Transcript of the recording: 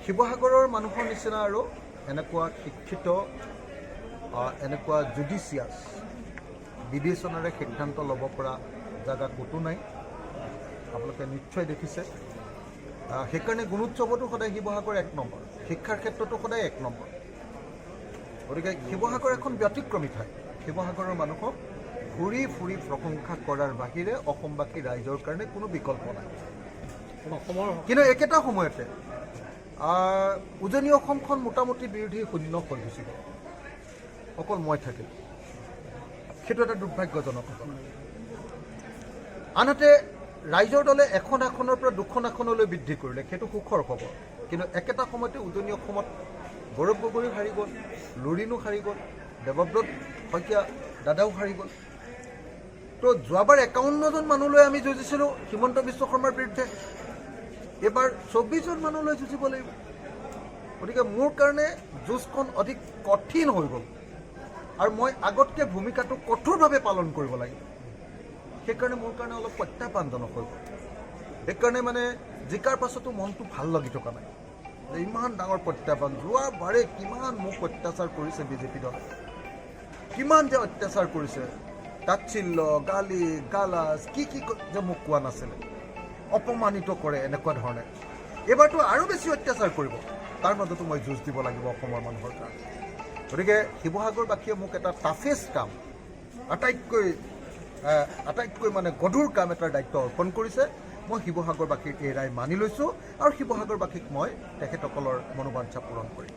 শিৱসাগৰৰ মানুহৰ নিচিনা আৰু এনেকুৱা শিক্ষিত এনেকুৱা জুডিচিয়াছ বিবেচনাৰে সিদ্ধান্ত ল'ব পৰা জাগা ক'তো নাই। আপোনালোকে নিশ্চয় দেখিছে। সেইকাৰণে গুণোৎসৱতো সদায় শিৱসাগৰ 1 নম্বৰ, শিক্ষাৰ ক্ষেত্ৰতো সদায় 1 নম্বৰ। গতিকে শিৱসাগৰ এখন ব্যতিক্ৰমী ঠাই। শিৱসাগৰৰ মানুহক ঘূৰি ফুৰি প্ৰশংসা কৰাৰ বাহিৰে অসমবাসী ৰাইজৰ কাৰণে কোনো বিকল্প নাই। কিন্তু একেটা সময়তে উজনি অসমখন মোটামুটি বিৰোধী শূন্য হৈ গুচি গ'ল, অকল মই থাকিল। সেইটো এটা দুৰ্ভাগ্যজনক ঘটনা। আনহাতে ৰাইজৰ দলে এখন আসনৰ পৰা 2খন আসনলৈ বৃদ্ধি কৰিলে, সেইটো সুখৰ খবৰ। কিন্তু একেটা সময়তে উজনি অসমত গৌৰৱ গগৈ হাৰি গ'ল, লুৰিণো হাৰি গ'ল, দেৱব্ৰত শইকীয়া দাদাও হাৰি গ'ল। তো যোৱাবাৰ 51জন মানুহলৈ আমি যুঁজিছিলোঁ হিমন্ত বিশ্ব শৰ্মাৰ বিৰুদ্ধে, এইবাৰ 24জন মানুহলৈ যুঁজিব লাগিব। গতিকে মোৰ কাৰণে যুঁজখন অধিক কঠিন হৈ গ'ল আৰু মই আগতকৈ ভূমিকাটো কঠোৰভাৱে পালন কৰিব লাগিব। সেইকাৰণে মোৰ কাৰণে অলপ প্ৰত্যাহ্বানজনক হৈ গ'ল। সেইকাৰণে মানে জিকাৰ পাছতো মনটো ভাল লাগি থকা নাই যে ইমান ডাঙৰ প্ৰত্যাহ্বান। যোৱাবাৰে কিমান মোক অত্যাচাৰ কৰিছে বিজেপি দলে, কিমান যে অত্যাচাৰ কৰিছে, তাচ্ছিল্য, গালি গালাজ কি যে মোক কোৱা নাছিলে, অপমানিত কৰে এনেকুৱা ধৰণে। এইবাৰতো আৰু বেছি অত্যাচাৰ কৰিব, তাৰ মাজতো মই যুঁজ দিব লাগিব অসমৰ মানুহৰ কাৰণে। গতিকে শিৱসাগৰবাসীয়ে মোক এটা টাফেষ্ট কাম, আটাইতকৈ মানে গধুৰ কাম এটাৰ দায়িত্ব অৰ্পণ কৰিছে। মই শিৱসাগৰবাসীৰ এই ৰায় মানি লৈছোঁ আৰু শিৱসাগৰবাসীক মই তেখেতসকলৰ মনোবাঞ্ছা পূৰণ কৰিম।